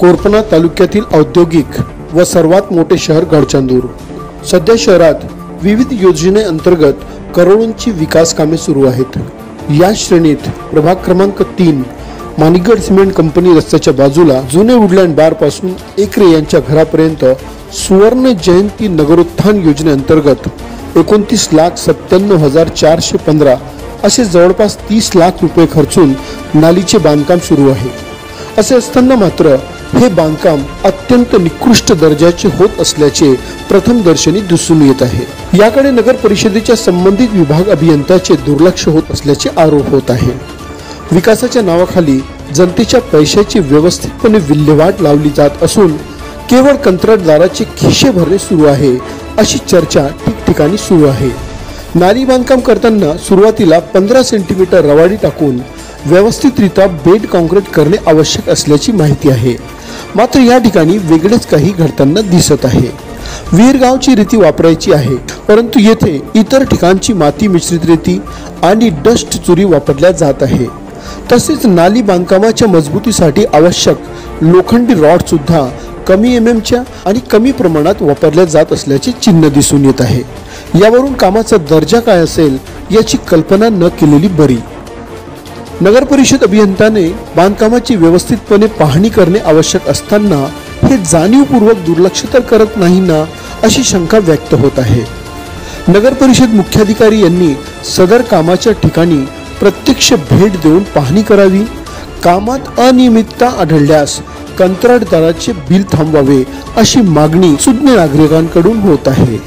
कोरपना तालुक्यातील औद्योगिक व सर्वात मोठे शहर गडचंदूर। सध्या शहरात विविध योजनेअंतर्गत करोडोंची विकास कामे सुरू आहेत। या श्रेणीत प्रभाग क्रमांक 3 माणिकगड सिमेंट कंपनी रस्त्याच्या बाजूला जुने वुडलँड बार पासून एकरे यांच्या घरापर्यंत सुवर्ण जयंती नगरोत्थान योजनेअंतर्गत 29,97,415 असे जवळपास 30 लाख रुपये खर्चून नालीचे बांधकाम सुरू आहे। असे असताना मात्र हे बांधकाम अत्यंत निकृष्ट दर्जाचे होत असल्याचे प्रथमदर्शनी दिसून येत आहे। याकडे नगर परिषदेच्या संबंधित विभाग अभियंत्याचे दुर्लक्ष होत असल्याचे आरोप होत आहे। विकासाच्या नावाखाली जनतेच्या पैशाची व्यवस्थितपणे विल्हेवाट लावली जात असून केवळ कंत्राटदाराचे खिसे भरणे सुरू आहे अशी चर्चा ठिकठिकाणी सुरू आहे। नाली बांधकाम करताना सुरुवातीला 15 सेंटीमीटर रवाडी टाकून व्यवस्थितरित्या बेड कॉन्क्रीट करणे आवश्यक असल्याची माहिती आहे। मात्र या ठिकाणी वेगळेच काही घडताना दिसत आहे। वीरगावची रीती वापरायची आहे, परंतु येथे इतर ठिकाणची माती मिश्रित रेती आणि डस्ट चुरी वापरल्या जात आहे। तसेच नाली बांधकामाच्या मजबूतीसाठी आवश्यक लोखंडी रॉड सुद्धा कमी एमएमच्या आणि कमी प्रमाणात वापरल्या जात असल्याचे चिन्ह दिसून येत आहे। यावरून कामाचा दर्जा काय असेल याची कल्पना न केलेली बरी। नगर परिषद अभियंत्याने बांधकामाची व्यवस्थितपणे पाहणी करणे आवश्यक असताना हे जाणीवपूर्वक दुर्लक्ष तर करत नाही ना, अशी शंका व्यक्त होत आहे। नगर परिषद मुख्याधिकारी यांनी सदर कामाच्या ठिकाणी प्रत्यक्ष भेट देऊन पाहणी करावी। कामात अनियमितता आढळल्यास कंत्राटदाराचे बिल थांबवावे अशी मागणी सुज्ञ नागरिकांकडून होत आहे।